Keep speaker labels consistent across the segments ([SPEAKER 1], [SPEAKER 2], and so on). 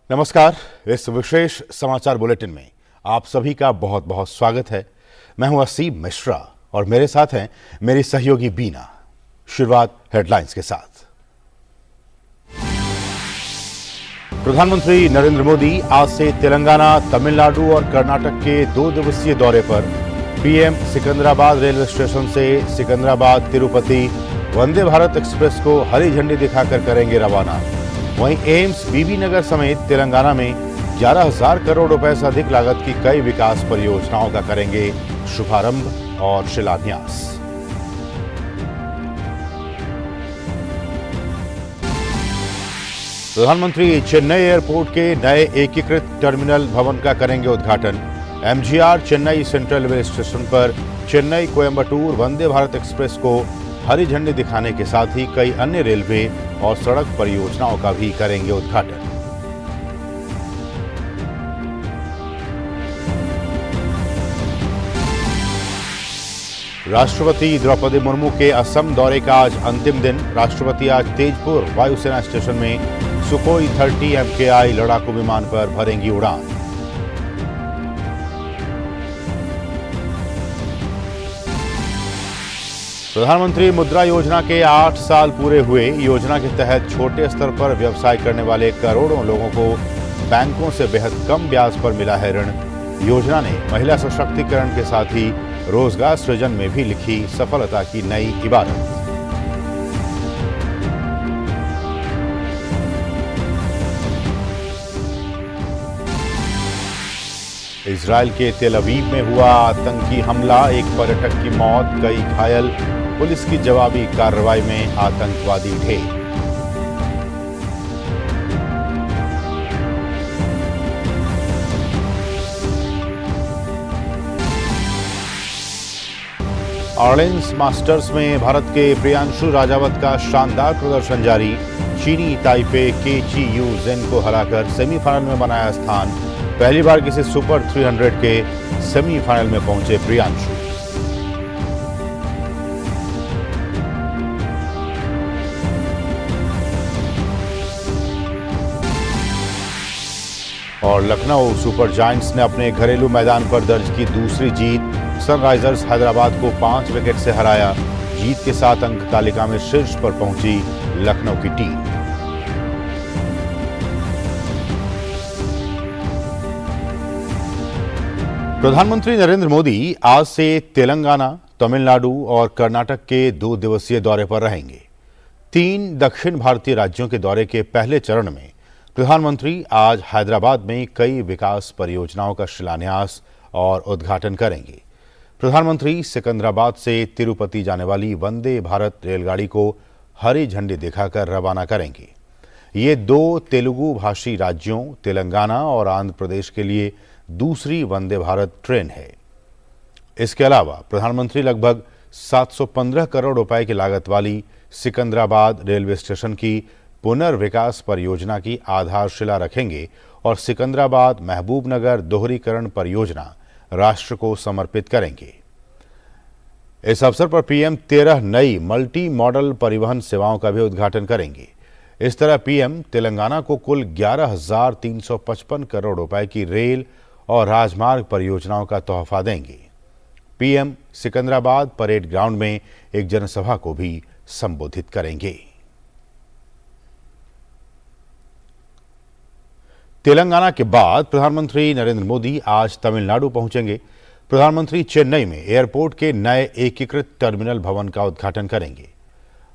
[SPEAKER 1] नमस्कार। इस विशेष समाचार बुलेटिन में आप सभी का बहुत बहुत स्वागत है। मैं हूं असीम मिश्रा और मेरे साथ हैं मेरी सहयोगी बीना। शुरुआत हेडलाइंस के साथ। प्रधानमंत्री नरेंद्र मोदी आज से तेलंगाना, तमिलनाडु और कर्नाटक के 2 दिवसीय दौरे पर। पीएम सिकंदराबाद रेलवे स्टेशन से सिकंदराबाद तिरुपति वंदे भारत एक्सप्रेस को हरी झंडी दिखाकर करेंगे रवाना। वहीं एम्स, बीबी नगर समेत तेलंगाना में 11,000 करोड़ रुपए से अधिक लागत की कई विकास परियोजनाओं का करेंगे शुभारंभ और शिलान्यास। प्रधानमंत्री चेन्नई एयरपोर्ट के नए एकीकृत टर्मिनल भवन का करेंगे उद्घाटन। MGR Chennai central railway station पर चेन्नई कोयंबटूर वंदे भारत एक्सप्रेस को हरी झंडी दिखाने के साथ ही कई अन्य रेलवे और सड़क परियोजनाओं का भी करेंगे उद्घाटन। राष्ट्रपति द्रौपदी मुर्मू के असम दौरे का आज अंतिम दिन। राष्ट्रपति आज तेजपुर वायुसेना स्टेशन में सुखोई 30 MKI लड़ाकू विमान पर भरेंगी उड़ान। प्रधानमंत्री मुद्रा योजना के 8 साल पूरे हुए। योजना के तहत छोटे स्तर पर व्यवसाय करने वाले करोड़ों लोगों को बैंकों से बेहद कम ब्याज पर मिला है ऋण। योजना ने महिला सशक्तिकरण के साथ ही रोजगार सृजन में भी लिखी सफलता की नई इबारत। इजराइल के तेल अवीव में हुआ आतंकी हमला, एक पर्यटक की मौत, कई घायल। पुलिस की जवाबी कार्रवाई में आतंकवादी ढेर। ऑरेंज मास्टर्स में भारत के प्रियांशु राजावत का शानदार प्रदर्शन जारी। चीनी ताइपे के ची यू जेन को हराकर सेमीफाइनल में बनाया स्थान। पहली बार किसी सुपर 300 के सेमीफाइनल में पहुंचे प्रियांशु। और लखनऊ सुपर जायंट्स ने अपने घरेलू मैदान पर दर्ज की दूसरी जीत। सनराइजर्स हैदराबाद को 5 विकेट से हराया। जीत के साथ अंक तालिका में शीर्ष पर पहुंची लखनऊ की टीम। प्रधानमंत्री नरेंद्र मोदी आज से तेलंगाना, तमिलनाडु और कर्नाटक के 2 दिवसीय दौरे पर रहेंगे। 3 दक्षिण भारतीय राज्यों के दौरे के पहले चरण में प्रधानमंत्री आज हैदराबाद में कई विकास परियोजनाओं का शिलान्यास और उद्घाटन करेंगे। प्रधानमंत्री सिकंदराबाद से तिरुपति जाने वाली वंदे भारत रेलगाड़ी को हरी झंडी दिखाकर रवाना करेंगे। ये 2 तेलुगु भाषी राज्यों तेलंगाना और आंध्र प्रदेश के लिए दूसरी वंदे भारत ट्रेन है। इसके अलावा प्रधानमंत्री लगभग 715 करोड़ रुपए की लागत वाली सिकंदराबाद रेलवे स्टेशन की पुनर्विकास परियोजना की आधारशिला रखेंगे और सिकंदराबाद महबूबनगर दोहरीकरण परियोजना राष्ट्र को समर्पित करेंगे। इस अवसर पर पीएम 13 नई मल्टी मॉडल परिवहन सेवाओं का भी उद्घाटन करेंगे। इस तरह पीएम तेलंगाना को कुल 11,355 करोड़ रुपए की रेल और राजमार्ग परियोजनाओं का तोहफा देंगे। पीएम सिकंदराबाद परेड ग्राउंड में एक जनसभा को भी संबोधित करेंगे। तेलंगाना के बाद प्रधानमंत्री नरेंद्र मोदी आज तमिलनाडु पहुंचेंगे। प्रधानमंत्री चेन्नई में एयरपोर्ट के नए एकीकृत टर्मिनल भवन का उद्घाटन करेंगे।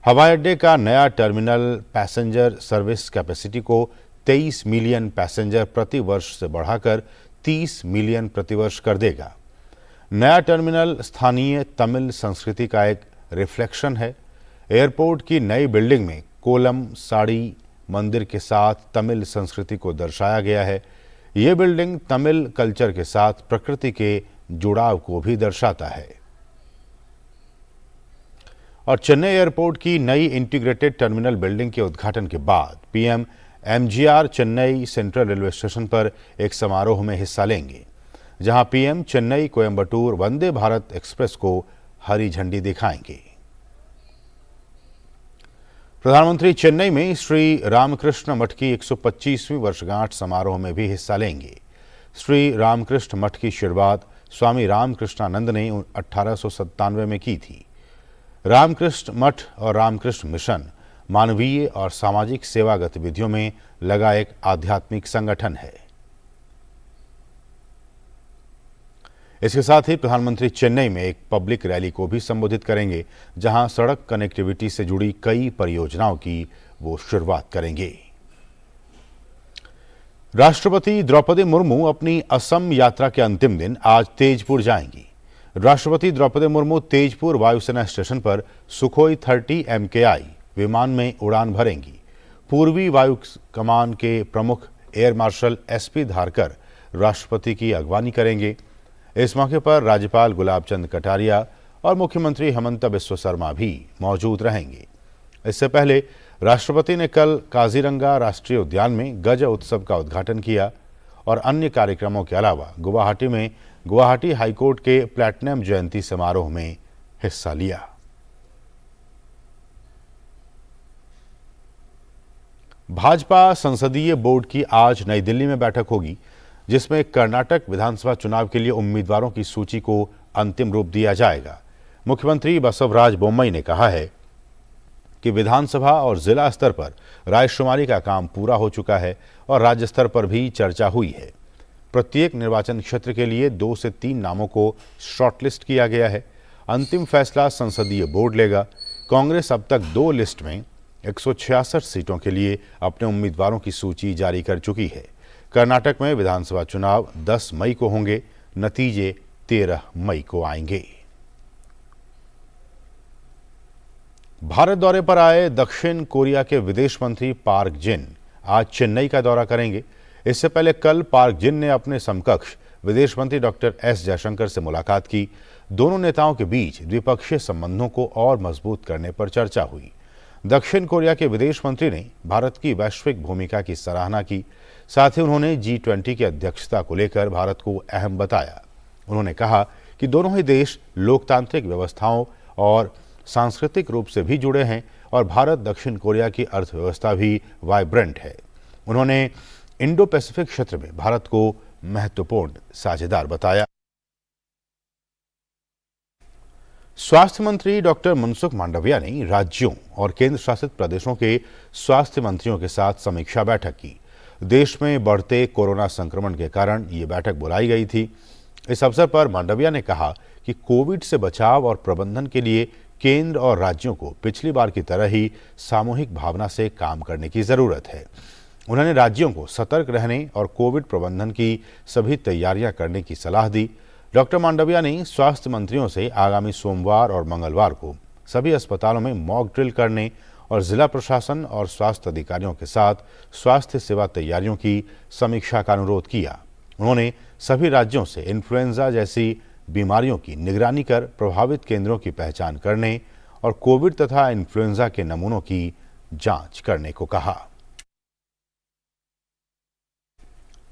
[SPEAKER 1] हवाई अड्डे का नया टर्मिनल पैसेंजर सर्विस कैपेसिटी को 23 मिलियन पैसेंजर प्रति वर्ष से बढ़ाकर 30 मिलियन प्रतिवर्ष कर देगा। नया टर्मिनल स्थानीय तमिल संस्कृति का एक रिफ्लेक्शन है। एयरपोर्ट की नई बिल्डिंग में कोलम साड़ी मंदिर के साथ तमिल संस्कृति को दर्शाया गया है। ये बिल्डिंग तमिल कल्चर के साथ प्रकृति के जुड़ाव को भी दर्शाता है। और चेन्नई एयरपोर्ट की नई इंटीग्रेटेड टर्मिनल बिल्डिंग के उद्घाटन के बाद PM MGR Chennai central railway station पर एक समारोह में हिस्सा लेंगे, जहां पीएम चेन्नई कोयंबटूर वंदे भारत एक्सप्रेस को हरी झंडी दिखाएंगे। प्रधानमंत्री चेन्नई में श्री रामकृष्ण मठ की 125वीं वर्षगांठ समारोह में भी हिस्सा लेंगे। श्री रामकृष्ण मठ की शुरुआत स्वामी रामकृष्णानंद ने 1897 में की थी। रामकृष्ण मठ और रामकृष्ण मिशन मानवीय और सामाजिक सेवा गतिविधियों में लगा एक आध्यात्मिक संगठन है। इसके साथ ही प्रधानमंत्री चेन्नई में एक पब्लिक रैली को भी संबोधित करेंगे, जहां सड़क कनेक्टिविटी से जुड़ी कई परियोजनाओं की वो शुरुआत करेंगे। राष्ट्रपति द्रौपदी मुर्मू अपनी असम यात्रा के अंतिम दिन आज तेजपुर जाएंगी। राष्ट्रपति द्रौपदी मुर्मू तेजपुर वायुसेना स्टेशन पर सुखोई 30 MKI विमान में उड़ान भरेंगी। पूर्वी वायु कमान के प्रमुख एयर मार्शल SP धारकर राष्ट्रपति की अगवानी करेंगे। इस मौके पर राज्यपाल गुलाब चंद कटारिया और मुख्यमंत्री हेमंत बिस्वा शर्मा भी मौजूद रहेंगे। इससे पहले राष्ट्रपति ने कल काजीरंगा राष्ट्रीय उद्यान में गज उत्सव का उद्घाटन किया और अन्य कार्यक्रमों के अलावा गुवाहाटी में गुवाहाटी हाईकोर्ट के प्लैटिनम जयंती समारोह में हिस्सा लिया। भाजपा संसदीय बोर्ड की आज नई दिल्ली में बैठक होगी, जिसमें कर्नाटक विधानसभा चुनाव के लिए उम्मीदवारों की सूची को अंतिम रूप दिया जाएगा। मुख्यमंत्री बसवराज बोम्मई ने कहा है कि विधानसभा और जिला स्तर पर रायशुमारी का काम पूरा हो चुका है और राज्य स्तर पर भी चर्चा हुई है। प्रत्येक निर्वाचन क्षेत्र के लिए 2 से 3 नामों को शॉर्टलिस्ट किया गया है। अंतिम फैसला संसदीय बोर्ड लेगा। कांग्रेस अब तक 2 लिस्ट में 166 सीटों के लिए अपने उम्मीदवारों की सूची जारी कर चुकी है। कर्नाटक में विधानसभा चुनाव 10 मई को होंगे, नतीजे 13 मई को आएंगे। भारत दौरे पर आए दक्षिण कोरिया के विदेश मंत्री पार्क जिन आज चेन्नई का दौरा करेंगे। इससे पहले कल पार्क जिन ने अपने समकक्ष विदेश मंत्री डॉक्टर S जयशंकर से मुलाकात की। दोनों नेताओं के बीच द्विपक्षीय संबंधों को और मजबूत करने पर चर्चा हुई। दक्षिण कोरिया के विदेश मंत्री ने भारत की वैश्विक भूमिका की सराहना की। साथ ही उन्होंने G20 की अध्यक्षता को लेकर भारत को अहम बताया। उन्होंने कहा कि दोनों ही देश लोकतांत्रिक व्यवस्थाओं और सांस्कृतिक रूप से भी जुड़े हैं और भारत दक्षिण कोरिया की अर्थव्यवस्था भी वाइब्रेंट है। उन्होंने इंडो पैसिफिक क्षेत्र में भारत को महत्वपूर्ण साझेदार बताया। स्वास्थ्य मंत्री डॉक्टर मनसुख मांडविया ने राज्यों और केंद्र शासित प्रदेशों के स्वास्थ्य मंत्रियों के साथ समीक्षा बैठक की। देश में बढ़ते कोरोना संक्रमण के कारण ये बैठक बुलाई गई थी। इस अवसर पर मांडविया ने कहा कि कोविड से बचाव और प्रबंधन के लिए केंद्र और राज्यों को पिछली बार की तरह ही सामूहिक भावना से काम करने की जरूरत है। उन्होंने राज्यों को सतर्क रहने और कोविड प्रबंधन की सभी तैयारियां करने की सलाह दी। डॉक्टर मांडविया ने स्वास्थ्य मंत्रियों से आगामी सोमवार और मंगलवार को सभी अस्पतालों में मॉक ड्रिल करने और जिला प्रशासन और स्वास्थ्य अधिकारियों के साथ स्वास्थ्य सेवा तैयारियों की समीक्षा का अनुरोध किया। उन्होंने सभी राज्यों से इन्फ्लुएंजा जैसी बीमारियों की निगरानी कर प्रभावित केंद्रों की पहचान करने और कोविड तथा इन्फ्लुएंजा के नमूनों की जांच करने को कहा।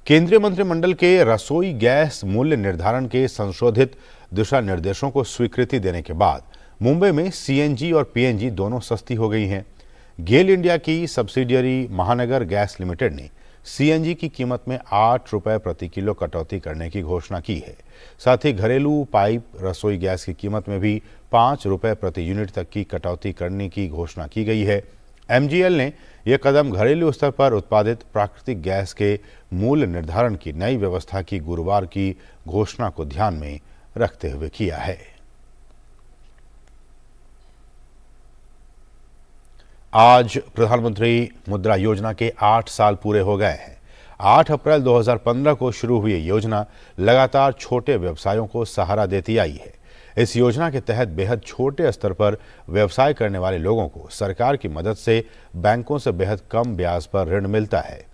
[SPEAKER 1] केंद्रीय मंत्रिमंडल के रसोई गैस मूल्य निर्धारण के संशोधित दिशा निर्देशों को स्वीकृति देने के बाद मुंबई में CNG और PNG दोनों सस्ती हो गई हैं। गेल इंडिया की सब्सिडियरी महानगर गैस लिमिटेड ने CNG की कीमत में 8 रुपए प्रति किलो कटौती करने की घोषणा की है। साथ ही घरेलू पाइप रसोई गैस की कीमत में भी 5 रुपए प्रति यूनिट तक की कटौती करने की घोषणा की गई है। MGL ने यह कदम घरेलू स्तर पर उत्पादित प्राकृतिक गैस के मूल्य निर्धारण की नई व्यवस्था की गुरुवार की घोषणा को ध्यान में रखते हुए किया है। आज प्रधानमंत्री मुद्रा योजना के 8 साल पूरे हो गए हैं। 8 अप्रैल 2015 को शुरू हुई योजना लगातार छोटे व्यवसायों को सहारा देती आई है। इस योजना के तहत बेहद छोटे स्तर पर व्यवसाय करने वाले लोगों को सरकार की मदद से बैंकों से बेहद कम ब्याज पर ऋण मिलता है।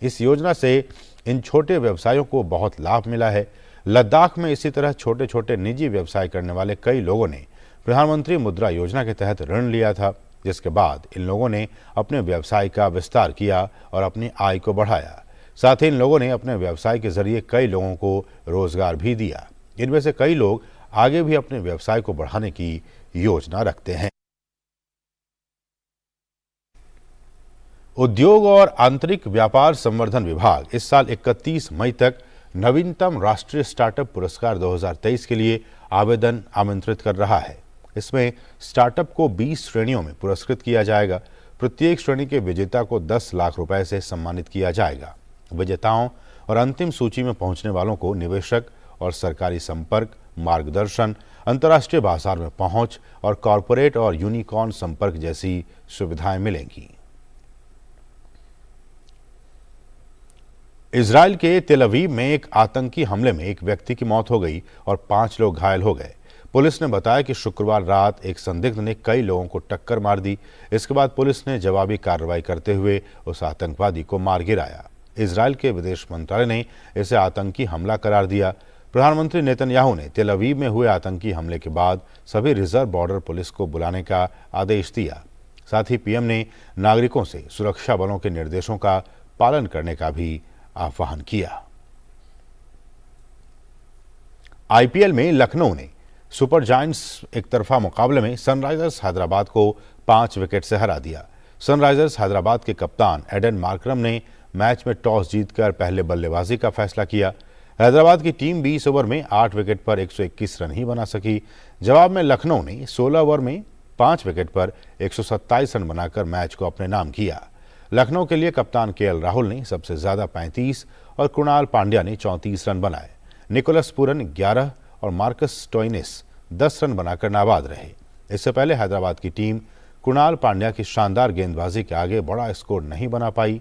[SPEAKER 1] इस योजना से इन छोटे व्यवसायों को बहुत लाभ मिला है। लद्दाख में इसी तरह छोटे छोटे निजी व्यवसाय करने वाले कई लोगों ने प्रधानमंत्री मुद्रा योजना के तहत ऋण लिया था, जिसके बाद इन लोगों ने अपने व्यवसाय का विस्तार किया और अपनी आय को बढ़ाया। साथ ही इन लोगों ने अपने व्यवसाय के जरिए कई लोगों को रोजगार भी दिया। इनमें से कई लोग आगे भी अपने व्यवसाय को बढ़ाने की योजना रखते हैं। उद्योग और आंतरिक व्यापार संवर्धन विभाग इस साल 31 मई तक नवीनतम राष्ट्रीय स्टार्टअप पुरस्कार 2023 के लिए आवेदन आमंत्रित कर रहा है। इसमें स्टार्टअप को 20 श्रेणियों में पुरस्कृत किया जाएगा। प्रत्येक श्रेणी के विजेता को 10 लाख रुपए से सम्मानित किया जाएगा। विजेताओं और अंतिम सूची में पहुंचने वालों को निवेशक और सरकारी संपर्क, मार्गदर्शन, अंतर्राष्ट्रीय बाजार में पहुंच और कॉरपोरेट और यूनिकॉर्न संपर्क जैसी सुविधाएं मिलेंगी। इजराइल के तेल अवीव में एक आतंकी हमले में एक व्यक्ति की मौत हो गई और 5 लोग घायल हो गए। पुलिस ने बताया कि शुक्रवार रात एक संदिग्ध ने कई लोगों को टक्कर मार दी। इसके बाद पुलिस ने जवाबी कार्रवाई करते हुए उस आतंकवादी को मार गिराया। इजराइल के विदेश मंत्रालय ने इसे आतंकी हमला करार दिया। प्रधानमंत्री नेतन्याहू ने तेल अवीव में हुए आतंकी हमले के बाद सभी रिजर्व बॉर्डर पुलिस को बुलाने का आदेश दिया। साथ ही पीएम ने नागरिकों से सुरक्षा बलों के निर्देशों का पालन करने का भी आह्वान किया। आईपीएल में लखनऊ ने सुपर जायंट्स एक तरफा मुकाबले में सनराइजर्स हैदराबाद को 5 विकेट से हरा दिया। सनराइजर्स हैदराबाद के कप्तान एडन मार्करम ने मैच में टॉस जीतकर पहले बल्लेबाजी का फैसला किया। हैदराबाद की टीम 20 ओवर में 8 विकेट पर 121 रन ही बना सकी। जवाब में लखनऊ ने 16 ओवर में 5 विकेट पर 127 रन बनाकर मैच को अपने नाम किया। लखनऊ के लिए कप्तान केएल राहुल ने सबसे ज्यादा 35 और कृणाल पांड्या ने 34 रन बनाए। निकोलस पूरन 11 और मार्कस स्टोइनिस 10 रन बनाकर नाबाद रहे। इससे पहले हैदराबाद की टीम कृणाल पांड्या की शानदार गेंदबाजी के आगे बड़ा स्कोर नहीं बना पाई।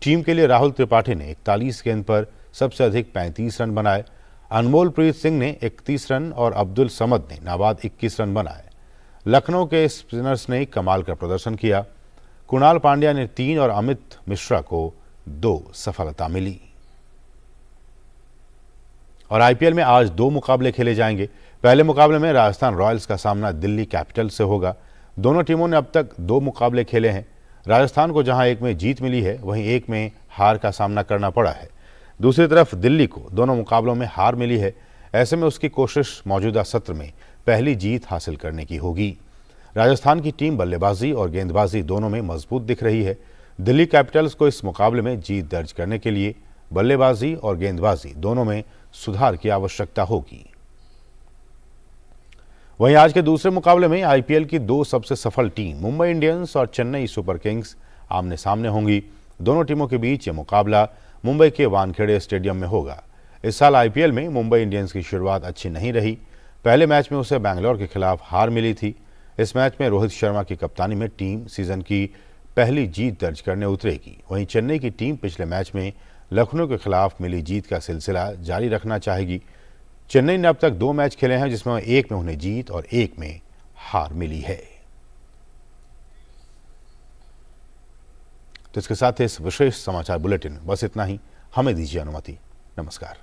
[SPEAKER 1] टीम के लिए राहुल त्रिपाठी ने 41 गेंद पर सबसे अधिक 35 रन बनाए। अनमोल प्रीत सिंह ने 31 रन और अब्दुल समद ने नाबाद 21 रन बनाए। लखनऊ के स्पिनर्स ने कमाल का प्रदर्शन किया। कृणाल पांड्या ने 3 और अमित मिश्रा को 2 सफलता मिली। और आईपीएल में आज 2 मुकाबले खेले जाएंगे। पहले मुकाबले में राजस्थान रॉयल्स का सामना दिल्ली कैपिटल से होगा। दोनों टीमों ने अब तक 2 मुकाबले खेले हैं। राजस्थान को जहां एक में जीत मिली है, वहीं एक में हार का सामना करना पड़ा है। दूसरी तरफ दिल्ली को दोनों मुकाबलों में हार मिली है। ऐसे में उसकी कोशिश मौजूदा सत्र में पहली जीत हासिल करने की होगी। राजस्थान की टीम बल्लेबाजी और गेंदबाजी दोनों में मजबूत दिख रही है। दिल्ली कैपिटल्स को इस मुकाबले में जीत दर्ज करने के लिए बल्लेबाजी और गेंदबाजी दोनों में सुधार की आवश्यकता होगी। वहीं आज के दूसरे मुकाबले में आईपीएल की 2 सबसे सफल टीम मुंबई इंडियंस और चेन्नई सुपर किंग्स आमने सामने होंगी। दोनों टीमों के बीच ये मुकाबला मुंबई के वानखेड़े स्टेडियम में होगा। इस साल आईपीएल में मुंबई इंडियंस की शुरुआत अच्छी नहीं रही। पहले मैच में उसे बैंगलोर के खिलाफ हार मिली थी। इस मैच में रोहित शर्मा की कप्तानी में टीम सीजन की पहली जीत दर्ज करने उतरेगी। वहीं चेन्नई की टीम पिछले मैच में लखनऊ के खिलाफ मिली जीत का सिलसिला जारी रखना चाहेगी। चेन्नई ने अब तक 2 मैच खेले हैं, जिसमें एक में उन्हें जीत और एक में हार मिली है। तो इसके साथ इस विशेष समाचार बुलेटिन में बस इतना ही। हमें दीजिए अनुमति। नमस्कार।